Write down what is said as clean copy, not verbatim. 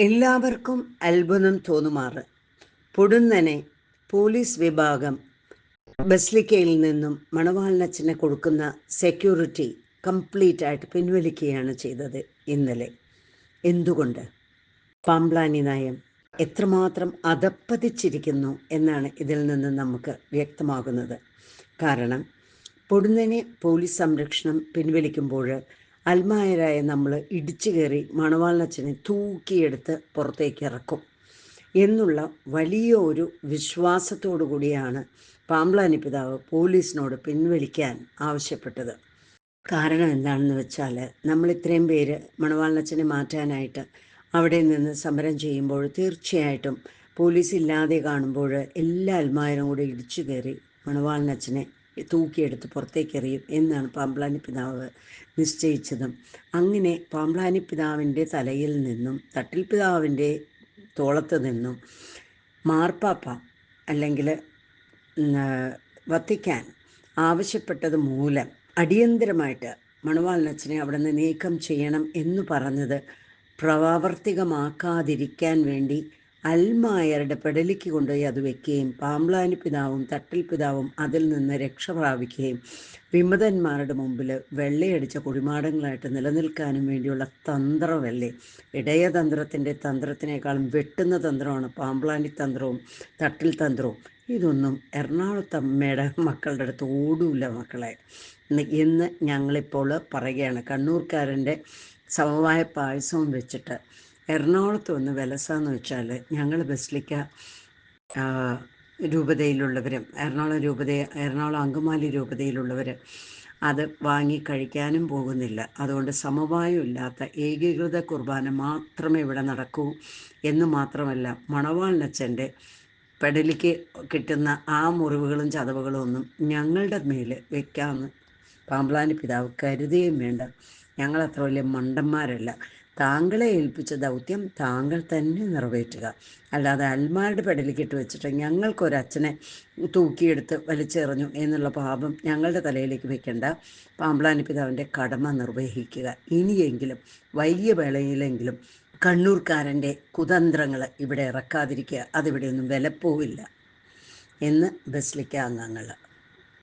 എല്ലാവർക്കും അത്ഭുതം തോന്നുമാറ് പൊടുന്നനെ പോലീസ് വിഭാഗം ബസ്ലിക്കയിൽ നിന്നും മണവാളനച്ഛനെ കൊടുക്കുന്ന സെക്യൂരിറ്റി കംപ്ലീറ്റ് ആയിട്ട് പിൻവലിക്കുകയാണ് ചെയ്തത് ഇന്നലെ. എന്തുകൊണ്ട്? പാംപ്ലാനി നയം എത്രമാത്രം അധപ്പതിച്ചിരിക്കുന്നു എന്നാണ് ഇതിൽ നിന്ന് നമുക്ക് വ്യക്തമാകുന്നത്. കാരണം പൊടുന്നനെ പോലീസ് സംരക്ഷണം പിൻവലിക്കുമ്പോൾ അൽമായരായ നമ്മൾ ഇടിച്ചു കയറി മണവാളനച്ഛനെ തൂക്കിയെടുത്ത് പുറത്തേക്ക് ഇറക്കും എന്നുള്ള വലിയ ഒരു വിശ്വാസത്തോടു കൂടിയാണ് പാംപ്ലാനി പിതാവ് പോലീസിനോട് പിൻവലിക്കാൻ ആവശ്യപ്പെട്ടത്. കാരണം എന്താണെന്ന് വെച്ചാൽ, നമ്മൾ ഇത്രയും പേര് മണവാളനച്ഛനെ മാറ്റാനായിട്ട് അവിടെ നിന്ന് സമരം ചെയ്യുമ്പോൾ തീർച്ചയായിട്ടും പോലീസ് ഇല്ലാതെ കാണുമ്പോൾ എല്ലാ അൽമായരും കൂടെ ഇടിച്ചു കയറി മണവാളനച്ഛനെ തൂക്കിയെടുത്ത് പുറത്തേക്കെറിയും എന്നാണ് പാംപ്ലാനി പിതാവ് നിശ്ചയിച്ചതും. അങ്ങനെ പാംപ്ലാനി പിതാവിൻ്റെ തലയിൽ നിന്നും തട്ടിൽ പിതാവിൻ്റെ തോളത്ത് നിന്നും മാർപ്പാപ്പ അല്ലെങ്കിൽ വത്തിക്കാൻ ആവശ്യപ്പെട്ടത് മൂലം അടിയന്തരമായിട്ട് മണവാളനച്ഛനെ അവിടെ നിന്ന് നീക്കം ചെയ്യണം എന്ന് പറഞ്ഞത് പ്രാവർത്തികമാക്കാതിരിക്കാൻ വേണ്ടി അൽമായരുടെ പെടലിക്ക് കൊണ്ടുപോയി അത് വയ്ക്കുകയും പാംപ്ലാനി പിതാവും തട്ടിൽ പിതാവും അതിൽ നിന്ന് രക്ഷ പ്രാപിക്കുകയും വിമതന്മാരുടെ മുമ്പിൽ വെള്ളയടിച്ച കുഴിമാടങ്ങളായിട്ട് നിലനിൽക്കാനും വേണ്ടിയുള്ള തന്ത്രമല്ലേ. ഇടയതന്ത്രത്തിൻ്റെ തന്ത്രത്തിനേക്കാളും വെട്ടുന്ന തന്ത്രമാണ് പാംപ്ലാനി തന്ത്രവും തട്ടിൽ തന്ത്രവും. ഇതൊന്നും എറണാകുളത്തമ്മയുടെ മക്കളുടെ അടുത്ത് ഓടൂല മക്കളെ എന്ന് ഞങ്ങളിപ്പോൾ പറയുകയാണ്. കണ്ണൂർക്കാരൻ്റെ സമവായ പായസവും വെച്ചിട്ട് എറണാകുളത്ത് വന്ന് വിലസാന്ന് വെച്ചാൽ ഞങ്ങൾ ബസ്ലിക്ക രൂപതയിലുള്ളവരും എറണാകുളം അങ്കമാലി രൂപതയിലുള്ളവർ അത് വാങ്ങി കഴിക്കാനും പോകുന്നില്ല. അതുകൊണ്ട് സമവായം ഇല്ലാത്ത ഏകീകൃത കുർബാന മാത്രമേ ഇവിടെ നടക്കൂ എന്ന് മാത്രമല്ല, മണവാളനച്ഛൻ്റെ പെടലിക്ക് കിട്ടുന്ന ആ മുറിവുകളും ചതവുകളും ഒന്നും ഞങ്ങളുടെ മേൽ വെക്കാമെന്ന് പാംപ്ലാനി പിതാവ് കരുതുകയും വേണ്ട. ഞങ്ങളത്ര വലിയ മണ്ടന്മാരല്ല. താങ്കളെ ഏൽപ്പിച്ച ദൗത്യം താങ്കൾ തന്നെ നിറവേറ്റുക, അല്ലാതെ അൽമാരുടെ പെടലിക്കിട്ട് വെച്ചിട്ട് ഞങ്ങൾക്കൊരച്ഛനെ തൂക്കിയെടുത്ത് വലിച്ചെറിഞ്ഞു എന്നുള്ള പാപം ഞങ്ങളുടെ തലയിലേക്ക് വെക്കേണ്ട. പാംപ്ലാനി പിതാവിൻ്റെ കടമ നിർവഹിക്കുക. ഇനിയെങ്കിലും വൈകിയ വേളയിലെങ്കിലും കണ്ണൂർക്കാരൻ്റെ കുതന്ത്രങ്ങൾ ഇവിടെ ഇറക്കാതിരിക്കുക. അതിവിടെയൊന്നും വിലപ്പോവില്ല എന്ന് ബസ്ലിക്ക അംഗങ്ങൾ